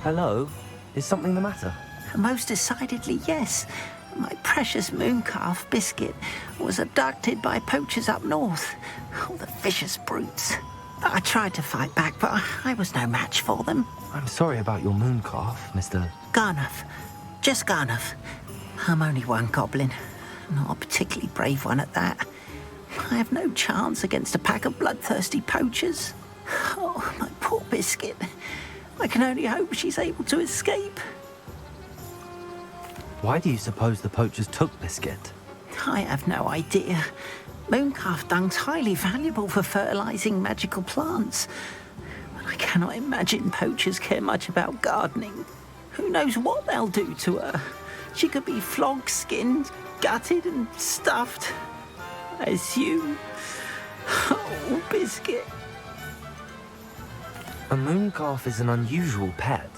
Hello? Is something the matter? Most decidedly, yes. My precious moon calf, Biscuit, was abducted by poachers up north. Oh, the vicious brutes. I tried to fight back, but I was no match for them. I'm sorry about your moon calf, Mr. Garnuff. Just Garnuff. I'm only one goblin. Not a particularly brave one at that. I have no chance against a pack of bloodthirsty poachers. Oh, my poor Biscuit. I can only hope she's able to escape. Why do you suppose the poachers took Biscuit? I have no idea. Mooncalf dung's highly valuable for fertilizing magical plants. But I cannot imagine poachers care much about gardening. Who knows what they'll do to her? She could be flogged, skinned, gutted and stuffed. I assume. Oh, Biscuit. A moon calf is an unusual pet.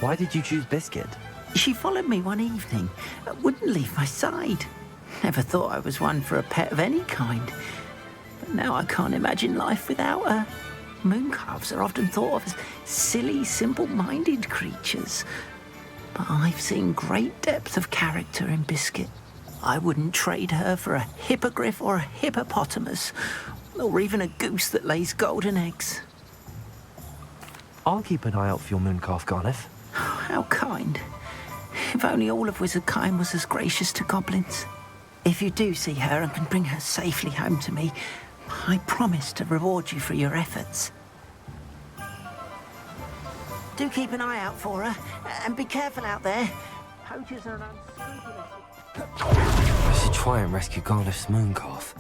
Why did you choose Biscuit? She followed me one evening, wouldn't leave my side. Never thought I was one for a pet of any kind. But now I can't imagine life without her. Mooncalves are often thought of as silly, simple-minded creatures. But I've seen great depth of character in Biscuit. I wouldn't trade her for a hippogriff or a hippopotamus, or even a goose that lays golden eggs. I'll keep an eye out for your moon calf, Garniff. Oh, how kind. If only all of Wizardkind was as gracious to goblins. If you do see her and can bring her safely home to me, I promise to reward you for your efforts. Do keep an eye out for her, and be careful out there. Poachers are an unscrupulous... I should try and rescue Garniff's moon calf.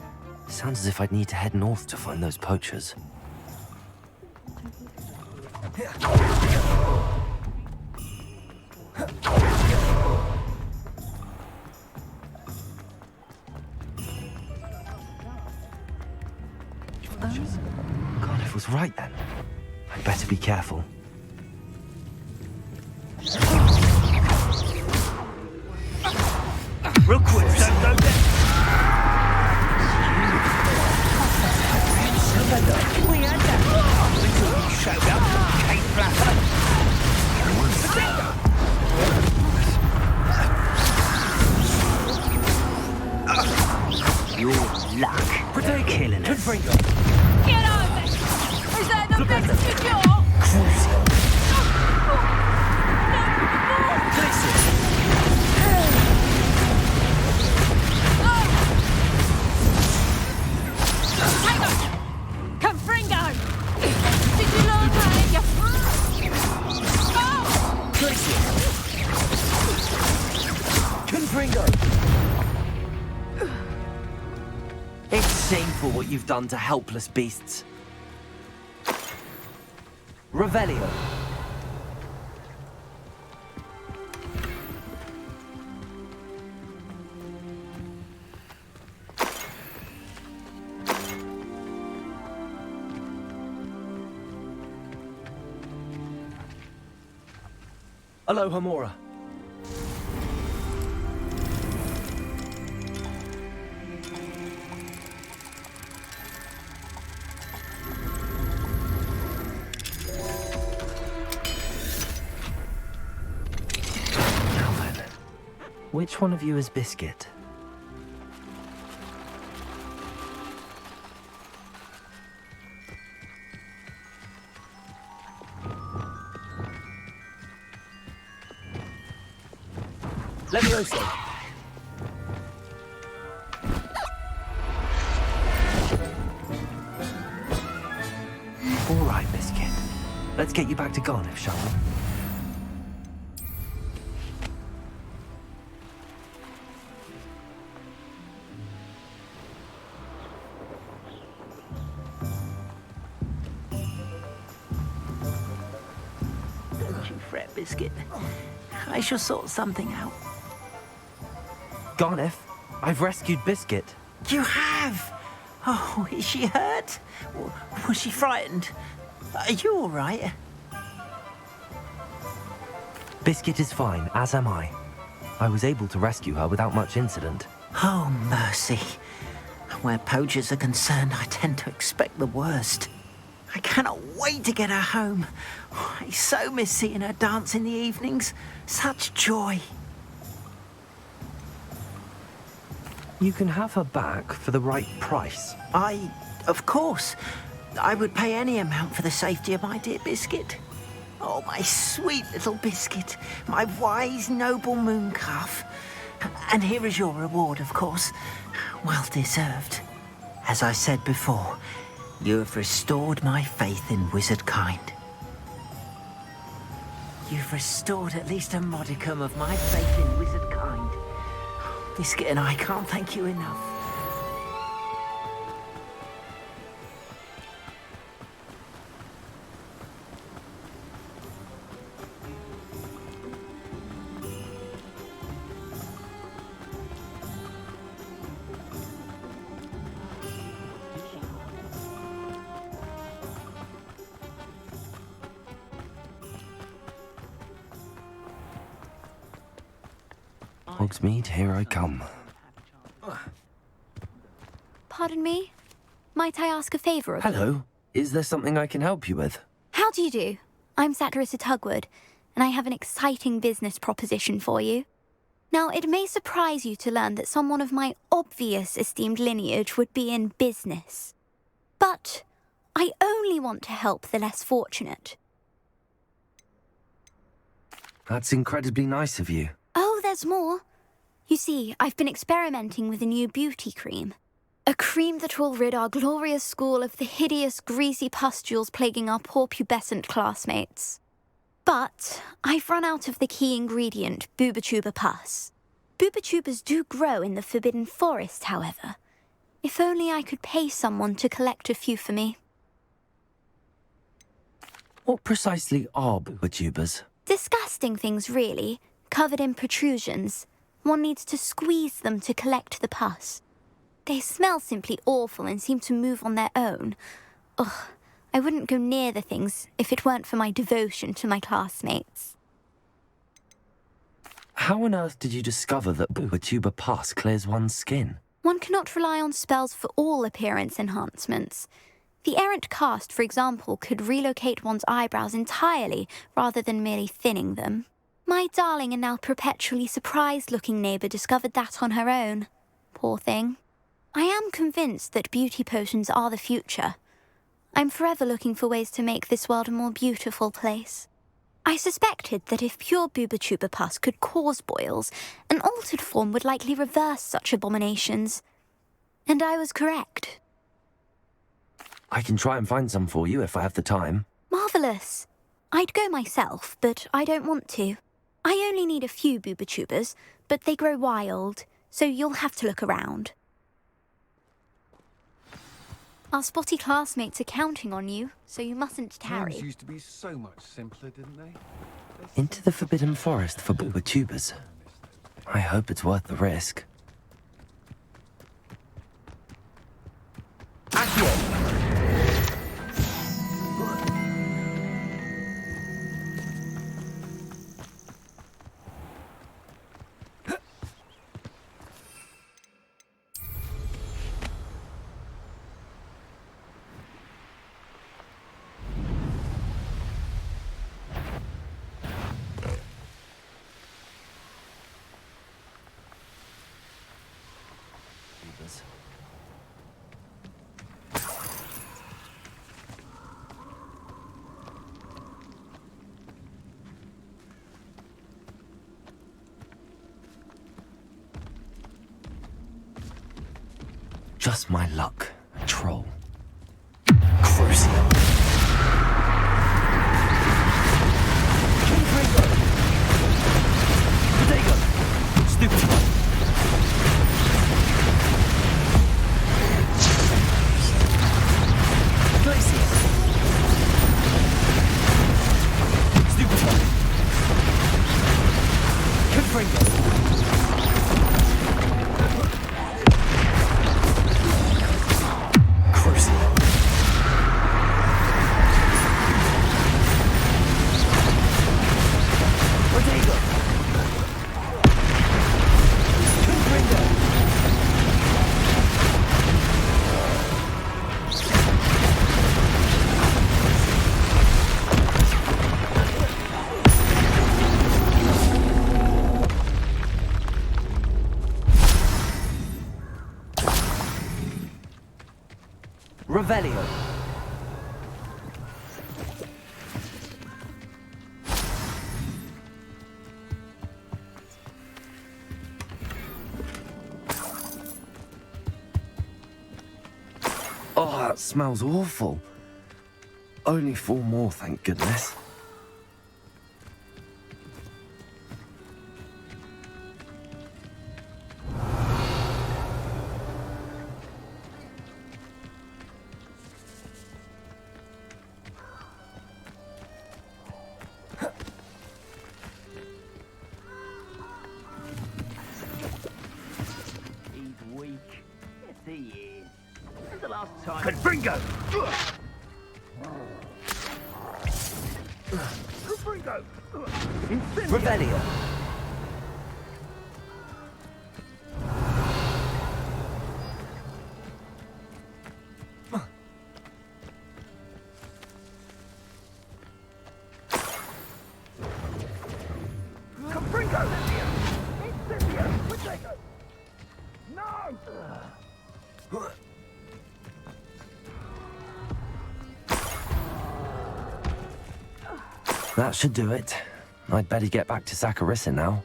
Sounds as if I'd need to head north to find those poachers. Garniff was right then. I'd better be careful. Real quick, don't go there. We had that. Until you showed up, Kate Flapper. Your luck. Protect killing us. Get over! Is that the best you got? Cruising. Confringo! Did you learn how It's shameful what you've done to helpless beasts. Revelio. Aloha Mora. Which one of you is Biscuit? Levioso. All right, Biscuit. Let's get you back to Garniff, shall we? Don't you fret, Biscuit. I shall sort something out. Garniff, I've rescued Biscuit. You have? Oh, is she hurt? Was she frightened? Are you all right? Biscuit is fine, as am I. I was able to rescue her without much incident. Oh, mercy. Where poachers are concerned, I tend to expect the worst. I cannot wait to get her home. I so miss seeing her dance in the evenings. Such joy. You can have her back for the right price. Of course, I would pay any amount for the safety of my dear Biscuit. Oh, my sweet little Biscuit, my wise, noble moon calf. And here is your reward, of course. Well deserved. As I said before, you have restored my faith in wizard kind. You've restored at least a modicum of my faith in wizard kind. Biscuit and I can't thank you enough. Hogsmeade, here I come. Pardon me? Might I ask a favour of you? Hello. Is there something I can help you with? How do you do? I'm Satirissa Tugwood, and I have an exciting business proposition for you. Now, it may surprise you to learn that someone of my obvious esteemed lineage would be in business. But I only want to help the less fortunate. That's incredibly nice of you. Oh, there's more. You see, I've been experimenting with a new beauty cream. A cream that will rid our glorious school of the hideous, greasy pustules plaguing our poor pubescent classmates. But I've run out of the key ingredient, Booba-Tuba pus. Booba-Tubas do grow in the Forbidden Forest, however. If only I could pay someone to collect a few for me. What precisely are booba-tubas? Disgusting things, really, covered in protrusions. One needs to squeeze them to collect the pus. They smell simply awful and seem to move on their own. Ugh, I wouldn't go near the things if it weren't for my devotion to my classmates. How on earth did you discover that booba-tuba pus clears one's skin? One cannot rely on spells for all appearance enhancements. The errant cast, for example, could relocate one's eyebrows entirely rather than merely thinning them. My darling and now perpetually surprised-looking neighbour discovered that on her own. Poor thing. I am convinced that beauty potions are the future. I'm forever looking for ways to make this world a more beautiful place. I suspected that if pure Booba-Tuba pus could cause boils, an altered form would likely reverse such abominations. And I was correct. I can try and find some for you if I have the time. Marvellous. I'd go myself, but I don't want to. I only need a few Booba-Tubas, but they grow wild, so you'll have to look around. Our spotty classmates are counting on you, so you mustn't tarry. Games used to be so much simpler, didn't they? Into the Forbidden Forest for booba-tubas. I hope it's worth the risk. Just my luck, a troll. Crucial. Stupid one. Glacier. Stupid one. Confringo. Crucial. Revelio. Oh, that smells awful. Only 4 more, thank goodness. He's weak. Yes, he is. When's the last time... Confringo! Confringo! Revelio. Confringo! Incendio! Protego! No! That should do it. I'd better get back to Saccharissa now.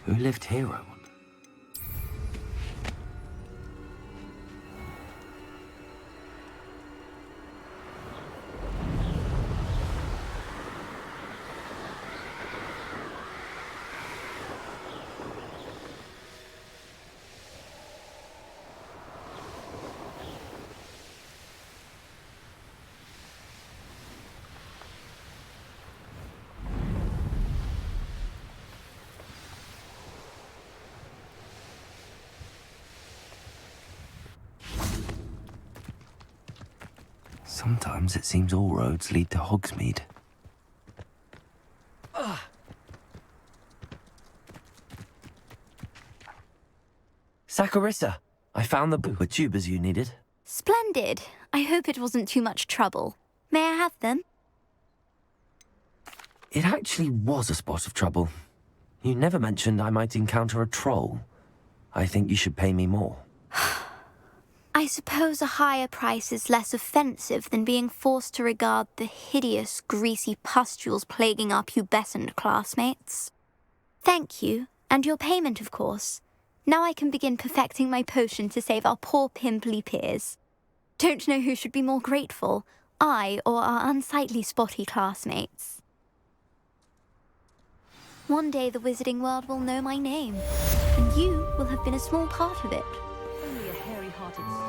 Who lived here, I wonder? Sometimes it seems all roads lead to Hogsmeade. Saccharissa, I found the booper tubers you needed. Splendid. I hope it wasn't too much trouble. May I have them? It actually was a spot of trouble. You never mentioned I might encounter a troll. I think you should pay me more. I suppose a higher price is less offensive than being forced to regard the hideous, greasy pustules plaguing our pubescent classmates. Thank you, and your payment, of course. Now I can begin perfecting my potion to save our poor pimply peers. Don't know who should be more grateful, I or our unsightly spotty classmates. One day the wizarding world will know my name, and you will have been a small part of it. Only a hairy-hearted soul.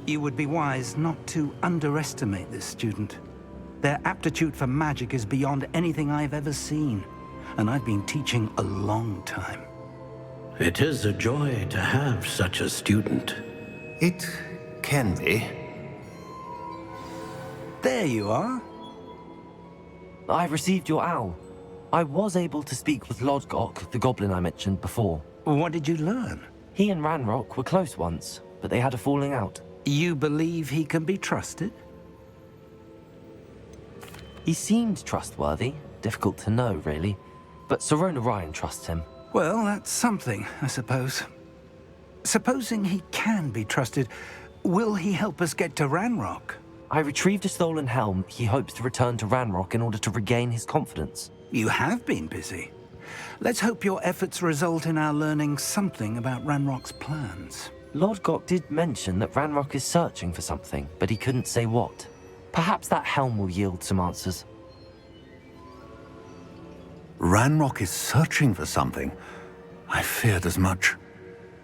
You would be wise not to underestimate this student. Their aptitude for magic is beyond anything I've ever seen, and I've been teaching a long time. It is a joy to have such a student. It can be. There you are. I received your owl. I was able to speak with Lodgok, the goblin I mentioned before. What did you learn? He and Ranrock were close once, but they had a falling out. You believe he can be trusted? He seemed trustworthy. Difficult to know, really. But Sirona Ryan trusts him. Well, that's something, I suppose. Supposing he can be trusted, will he help us get to Ranrock? I retrieved a stolen helm. He hopes to return to Ranrock in order to regain his confidence. You have been busy. Let's hope your efforts result in our learning something about Ranrock's plans. Lord Gok did mention that Ranrock is searching for something, but he couldn't say what. Perhaps that helm will yield some answers. Ranrock is searching for something. I feared as much.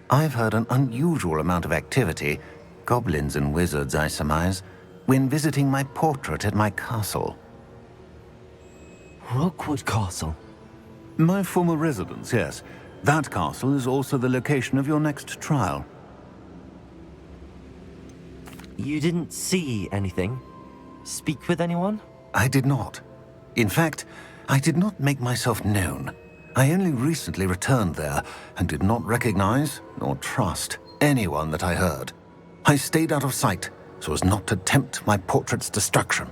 I've heard an unusual amount of activity, goblins and wizards, I surmise, when visiting my portrait at my castle. Rookwood Castle? My former residence, yes. That castle is also the location of your next trial. You didn't see anything? Speak with anyone? I did not. In fact, I did not make myself known. I only recently returned there and did not recognize nor trust anyone that I heard. I stayed out of sight so as not to tempt my portrait's destruction.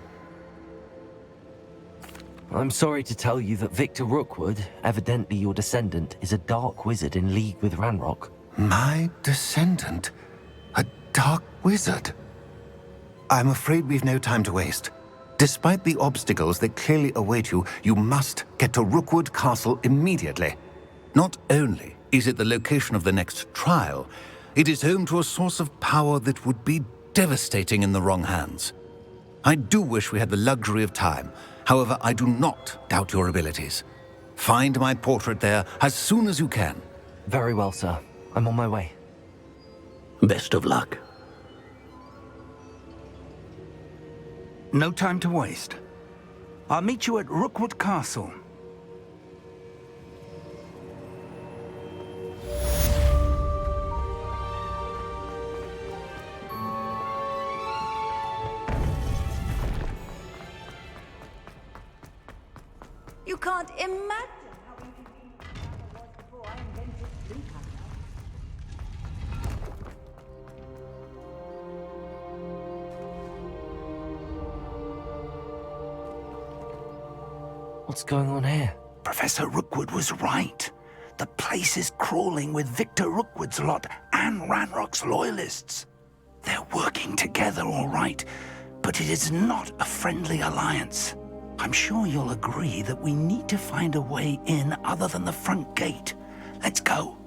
I'm sorry to tell you that Victor Rookwood, evidently your descendant, is a dark wizard in league with Ranrock. My descendant? A dark wizard? I'm afraid we've no time to waste. Despite the obstacles that clearly await you, you must get to Rookwood Castle immediately. Not only is it the location of the next trial, it is home to a source of power that would be devastating in the wrong hands. I do wish we had the luxury of time. However, I do not doubt your abilities. Find my portrait there as soon as you can. Very well, sir. I'm on my way. Best of luck. No time to waste. I'll meet you at Rookwood Castle. You can't imagine how inconvenient the was before I invented sleep. What's going on here? Professor Rookwood was right. The place is crawling with Victor Rookwood's lot and Ranrock's loyalists. They're working together all right, but it is not a friendly alliance. I'm sure you'll agree that we need to find a way in other than the front gate. Let's go.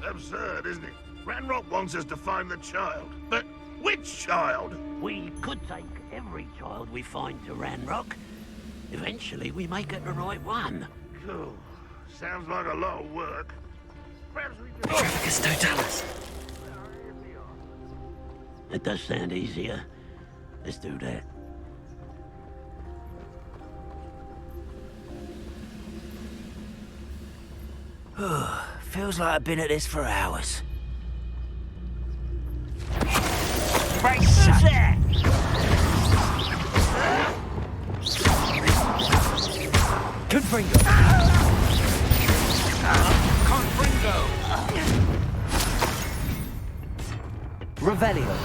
Absurd, isn't it? Ranrock wants us to find the child. But which child? We could take every child we find to Ranrock. Eventually, we may get the right one. Oh, sounds like a lot of work. Perhaps we could... Trafficus Totalis. It does sound easier. Let's do that. Feels like I've been at this for hours. Confringo. Revelio.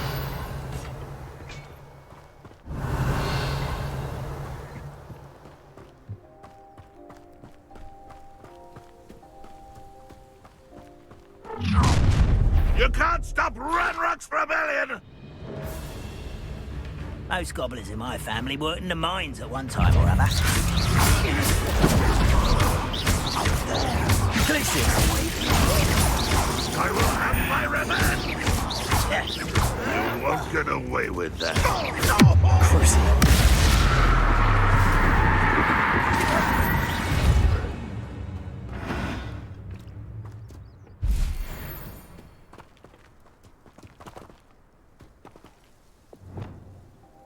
You can't stop Ranrock's rebellion! Most goblins in my family worked in the mines at one time or other. I will have my revenge! You won't get away with that.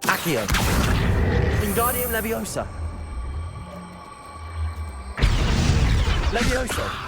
Accio. Wingardium Leviosa. Leviosa.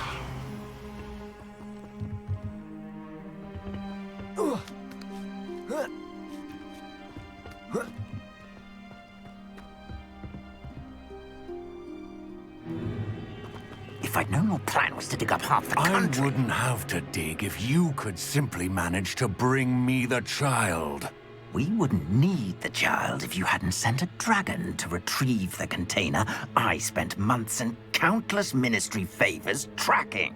If I'd known your plan was to dig up half the country... I wouldn't have to dig if you could simply manage to bring me the child. We wouldn't need the child if you hadn't sent a dragon to retrieve the container I spent months and countless ministry favors tracking.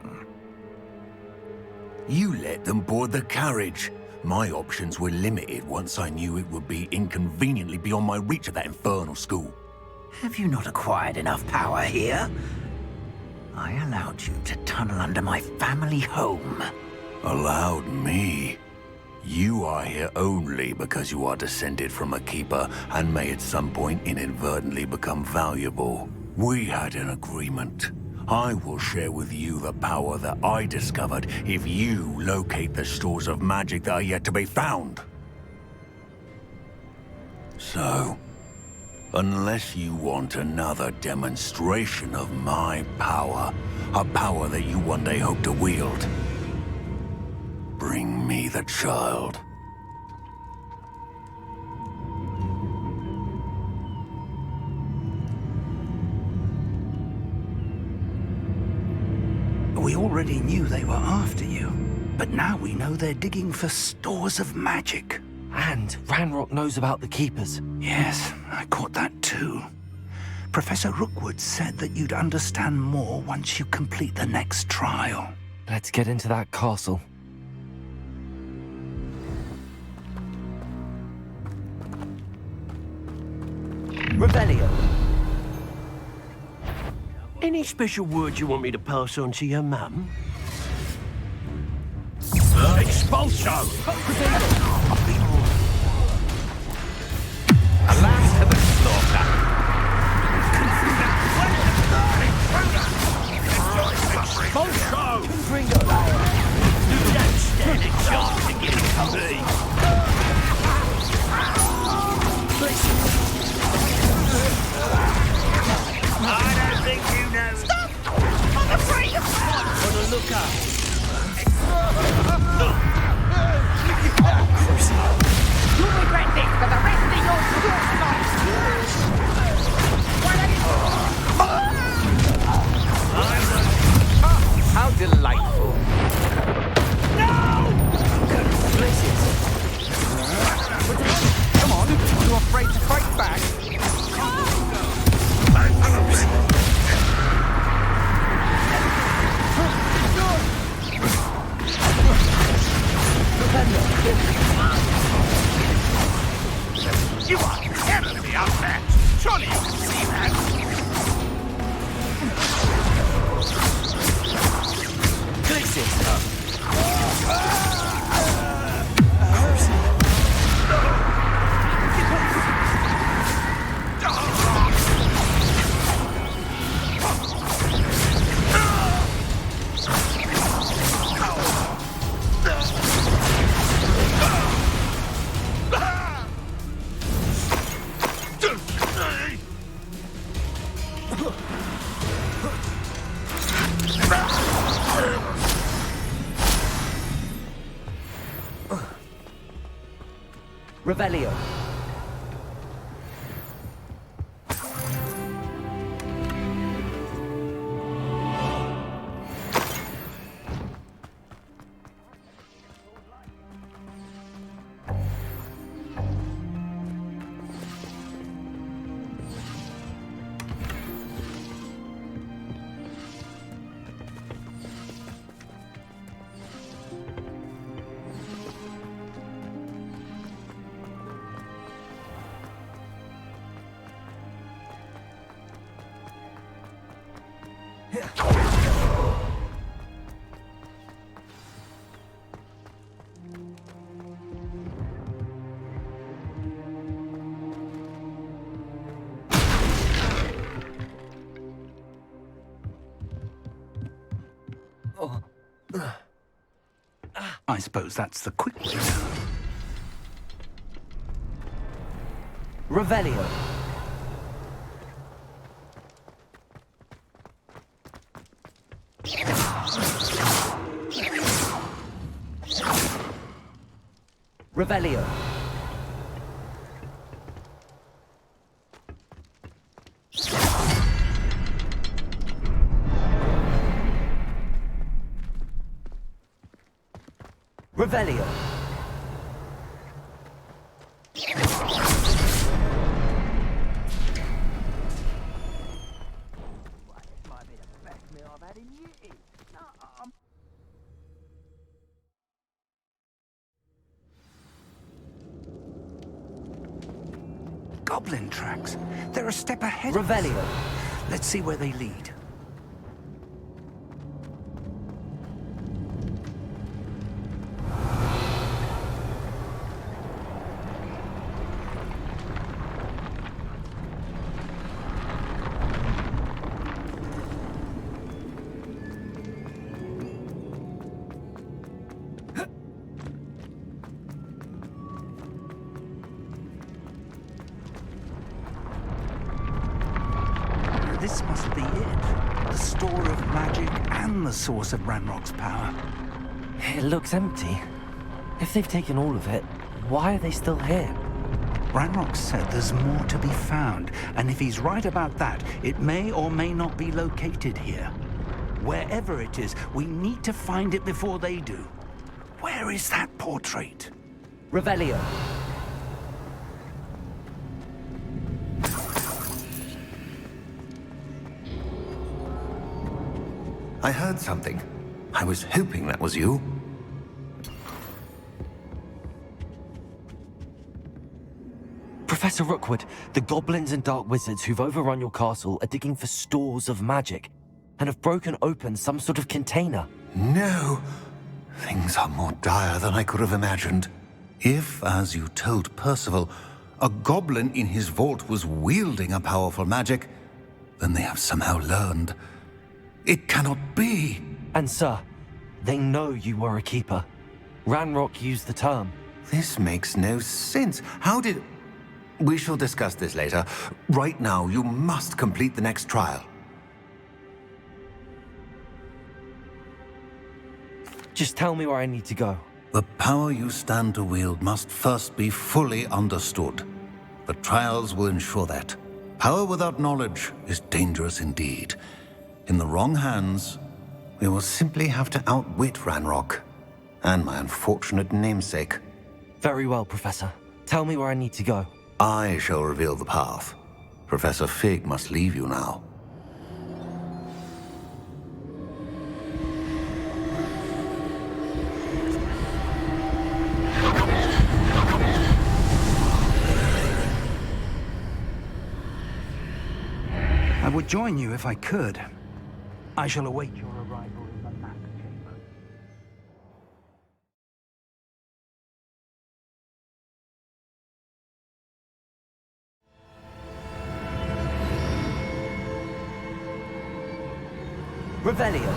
You let them board the carriage, My options were limited once I knew it would be inconveniently beyond my reach at that infernal school. Have you not acquired enough power here? I allowed you to tunnel under my family home. Allowed me? You are here only because you are descended from a keeper and may at some point inadvertently become valuable. We had an agreement. I will share with you the power that I discovered if you locate the stores of magic that are yet to be found. So, unless you want another demonstration of my power, a power that you one day hope to wield, bring me the child. We already knew they were after you, but now we know they're digging for stores of magic. And Ranrock knows about the Keepers. Yes, I caught that too. Professor Rookwood said that you'd understand more once you complete the next trial. Let's get into that castle. Revelio. Any special words you want me to pass on to your mum? Expulso! A lamb to the slaughter! Expulso! You don't stand a chance against me. I don't think you know. Stop! I'm afraid of fire! On the lookout. You'll regret this for the rest of your short life! How delightful! Come on, you afraid to fight back? You are terribly outmatched. Surely you can see that. Revelio. I suppose that's the quick way. Revelio. Revelio. Revelio. goblin tracks. They're a step ahead. Revelio. Let's see where they lead. This must be it. The store of magic and the source of Ranrock's power. It looks empty. If they've taken all of it, why are they still here? Ranrock said there's more to be found, and if he's right about that, it may or may not be located here. Wherever it is, we need to find it before they do. Where is that portrait? Revelio. I heard something. I was hoping that was you. Professor Rookwood, the goblins and dark wizards who've overrun your castle are digging for stores of magic and have broken open some sort of container. No! Things are more dire than I could have imagined. If, as you told Percival, a goblin in his vault was wielding a powerful magic, then they have somehow learned. It cannot be! And sir, they know you were a keeper. Ranrock used the term. This makes no sense. How did... We shall discuss this later. Right now, you must complete the next trial. Just tell me where I need to go. The power you stand to wield must first be fully understood. The trials will ensure that. Power without knowledge is dangerous indeed. In the wrong hands, we will simply have to outwit Ranrock and my unfortunate namesake. Very well, Professor. Tell me where I need to go. I shall reveal the path. Professor Fig must leave you now. I would join you if I could. I shall await your arrival in the map chamber. Revelio.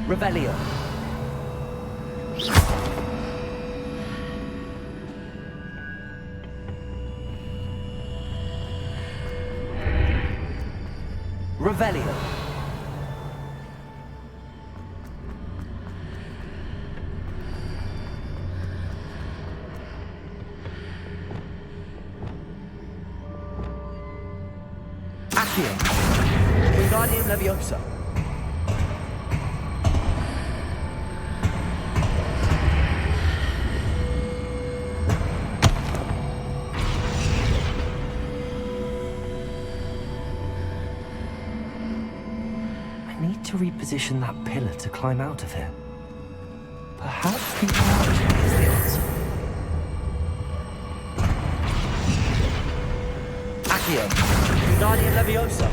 Revelio. Revelio. Accio. Wingardium Leviosa. To reposition that pillar to climb out of here. Perhaps the archer is the answer. Accio. Wingardium Leviosa.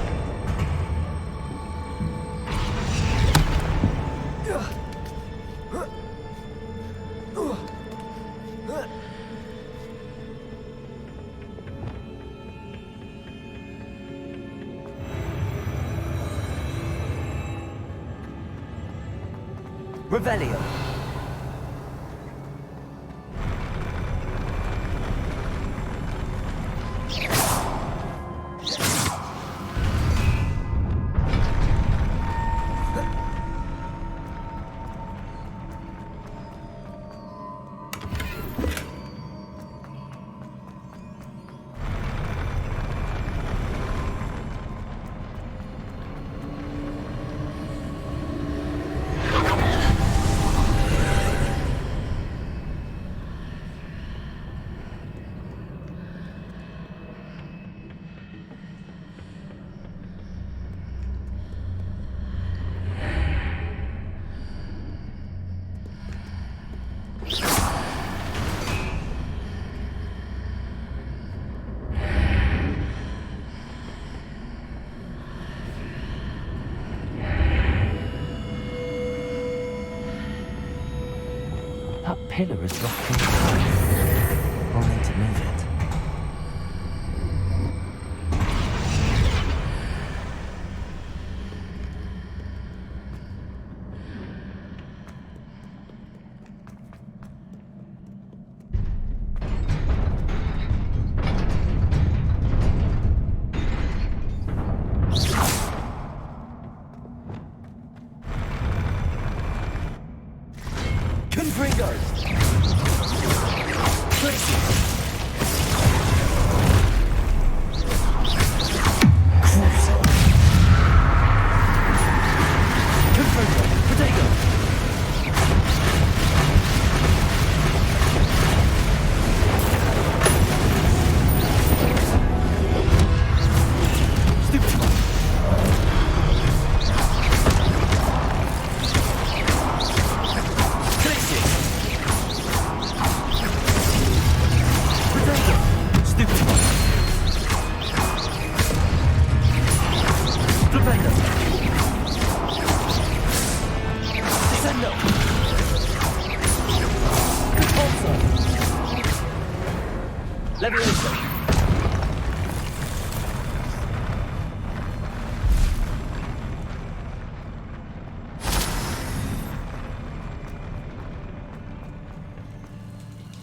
Revelio. That pillar is rocking. I'll need to move it. Confringo!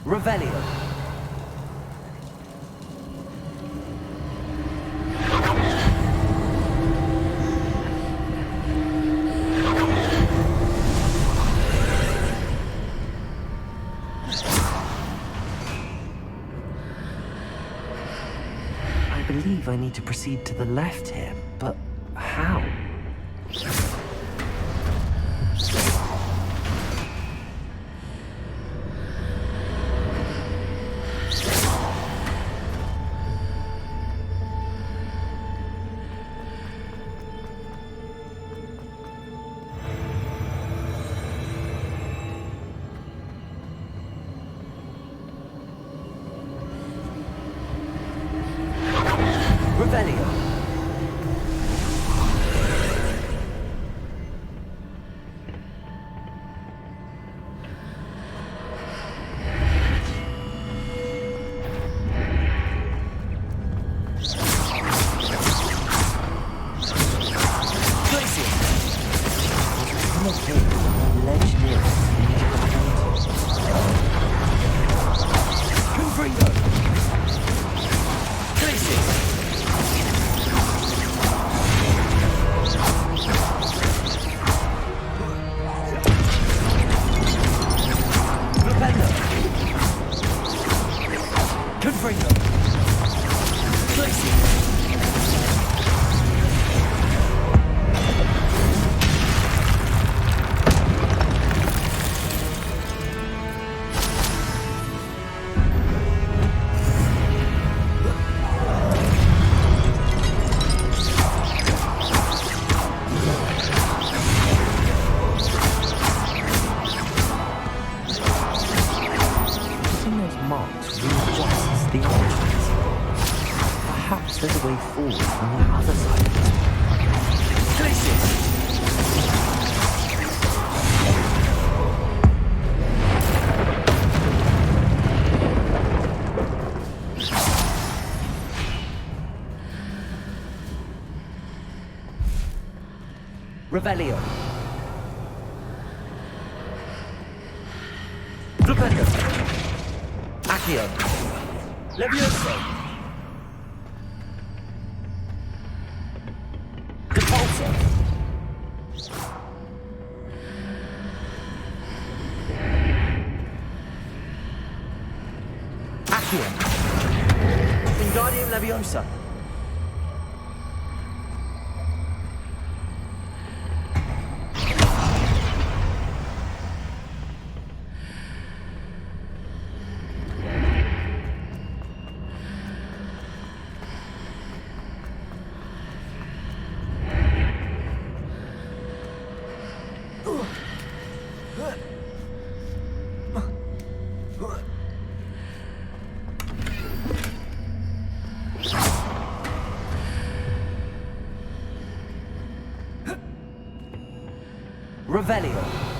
Revelio. I believe I need to proceed to the left here, but how? Revelio. Perhaps there's a way forward from the other side. Places! Revelio. Accio. Levioso. Repulsor. Accio. Wingardium Leviosa. Revelio.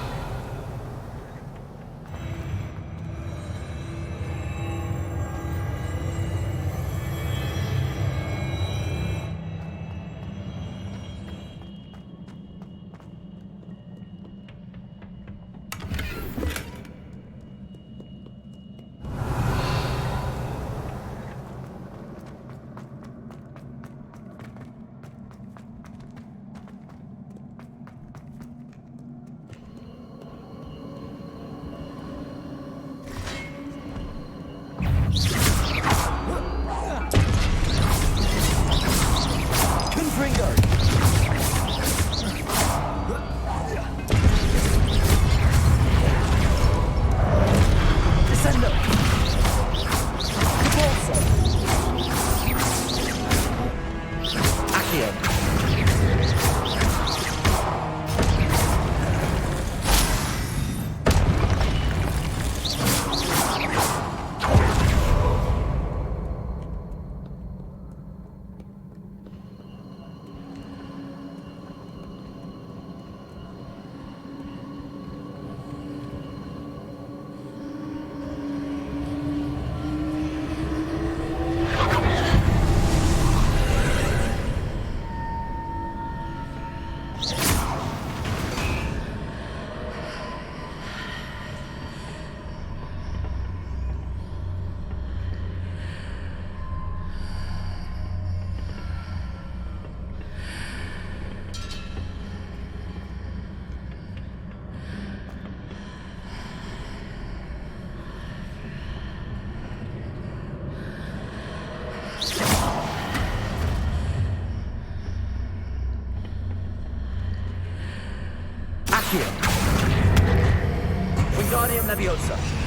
Accio. Wingardium Leviosa.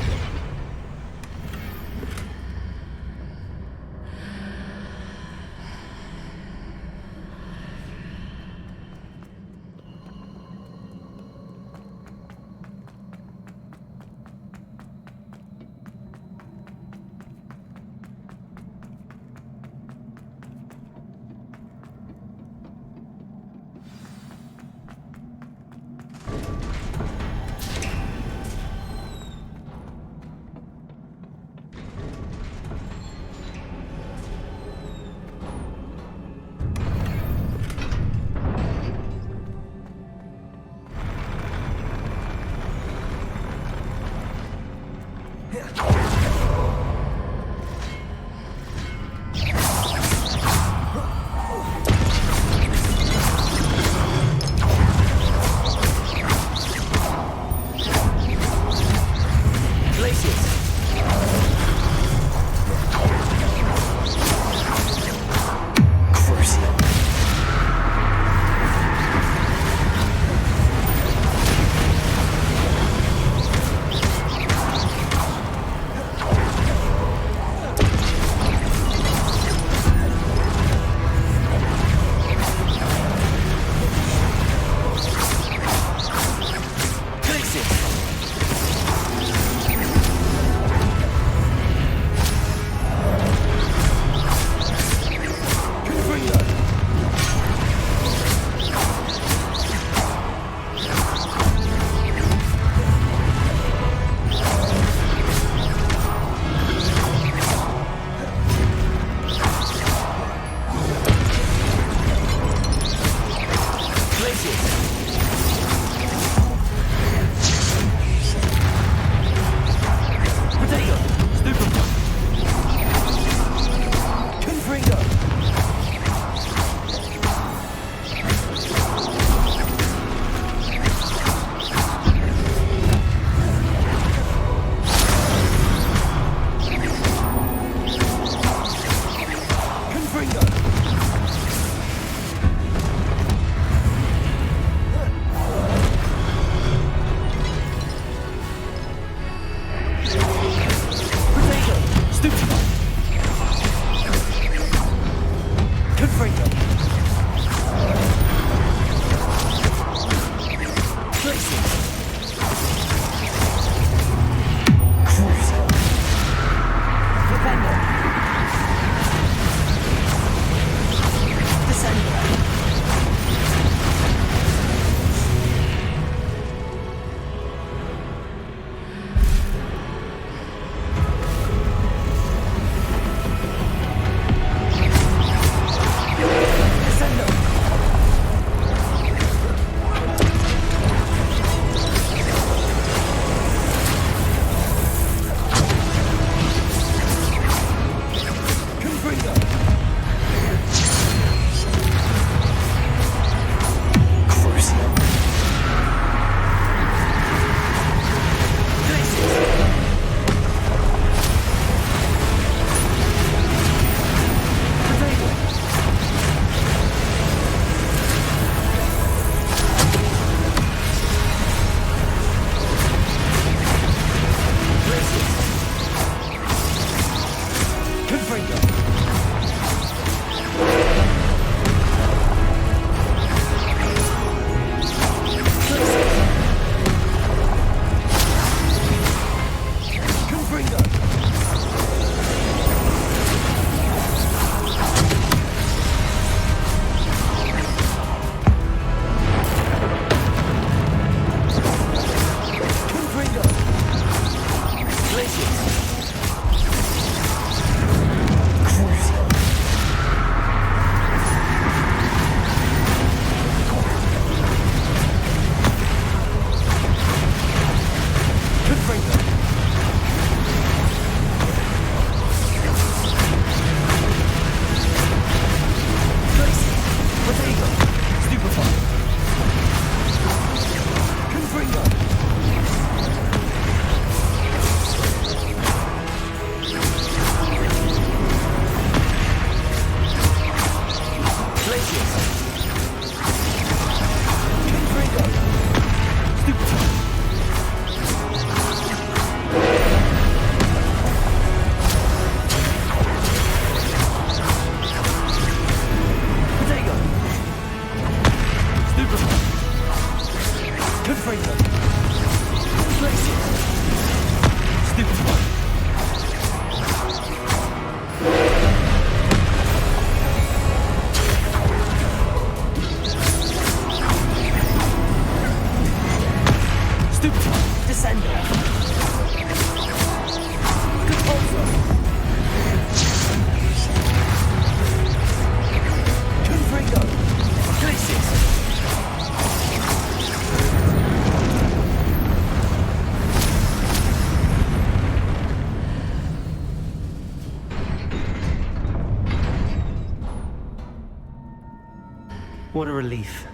What a relief.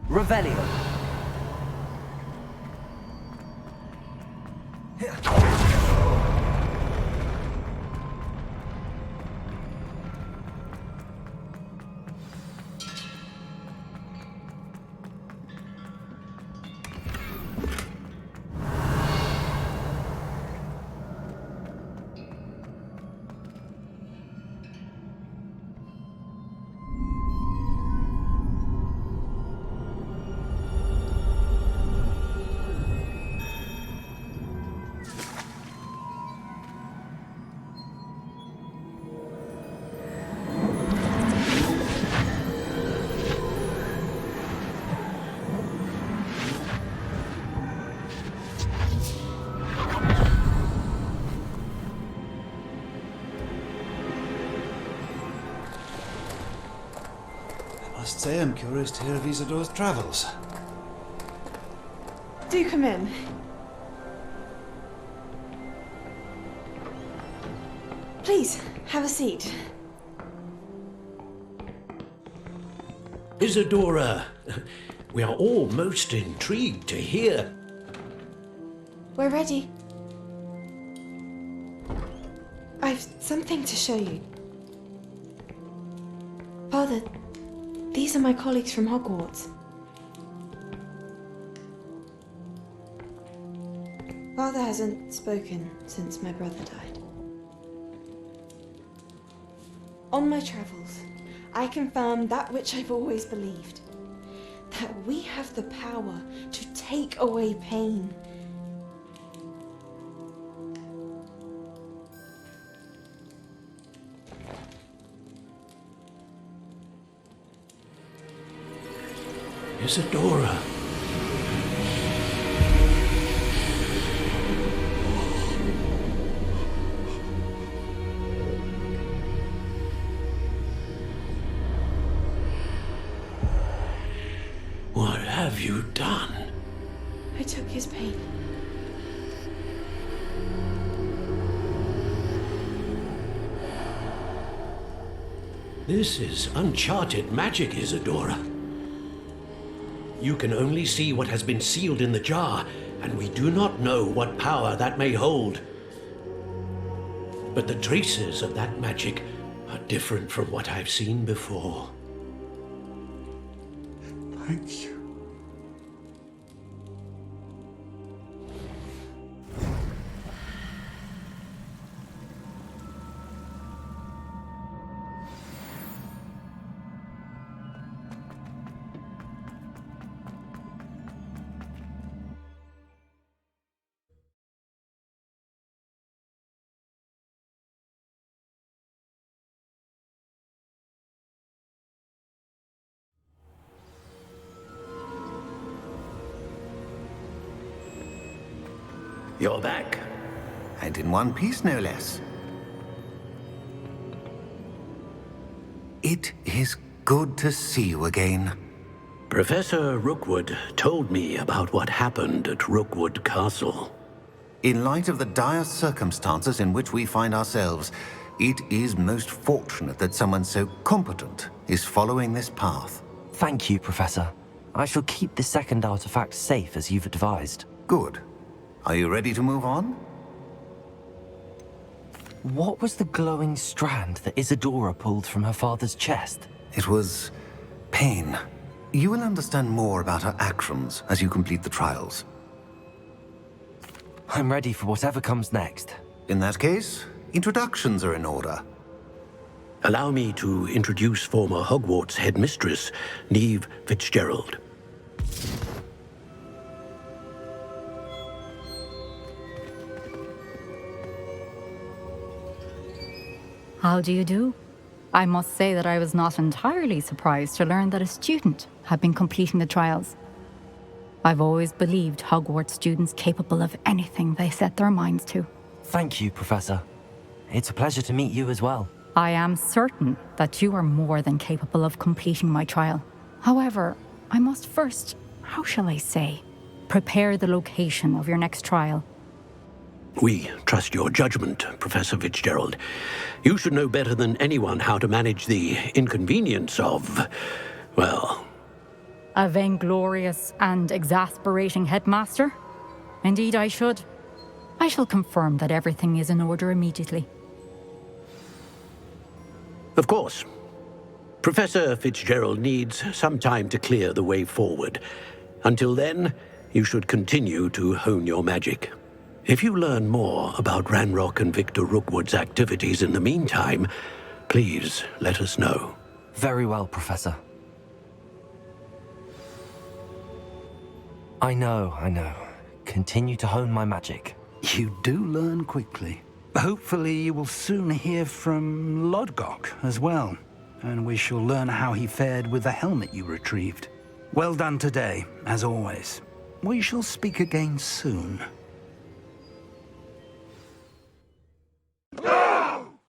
Revelio. I must say I'm curious to hear of Isadora's travels. Do come in. Please, have a seat. Isadora, we are all most intrigued to hear. We're ready. I've something to show you. Father, these are my colleagues from Hogwarts. Father hasn't spoken since my brother died. On my travels, I confirmed that which I've always believed. That we have the power to take away pain. Isadora. What have you done? I took his pain. This is uncharted magic, Isadora. You can only see what has been sealed in the jar, and we do not know what power that may hold. But the traces of that magic are different from what I've seen before. Thank you. You're back. And in one piece, no less. It is good to see you again. Professor Rookwood told me about what happened at Rookwood Castle. In light of the dire circumstances in which we find ourselves, it is most fortunate that someone so competent is following this path. Thank you, Professor. I shall keep the second artifact safe as you've advised. Good. Are you ready to move on? What was the glowing strand that Isadora pulled from her father's chest? It was pain. You will understand more about her actions as you complete the trials. I'm ready for whatever comes next. In that case, introductions are in order. Allow me to introduce former Hogwarts headmistress, Neve Fitzgerald. How do you do? I must say that I was not entirely surprised to learn that a student had been completing the trials. I've always believed Hogwarts students capable of anything they set their minds to. Thank you, Professor. It's a pleasure to meet you as well. I am certain that you are more than capable of completing my trial. However, I must first, how shall I say, prepare the location of your next trial. We trust your judgment, Professor Fitzgerald. You should know better than anyone how to manage the inconvenience of, Well, A vainglorious and exasperating headmaster? Indeed, I should. I shall confirm that everything is in order immediately. of course. Professor Fitzgerald needs some time to clear the way forward. Until then, you should continue to hone your magic. If you learn more about Ranrock and Victor Rookwood's activities in the meantime, please let us know. Very well, Professor. I know. Continue to hone my magic. You do learn quickly. Hopefully you will soon hear from Lodgok as well, and we shall learn how he fared with the helmet you retrieved. Well done today, as always. We shall speak again soon.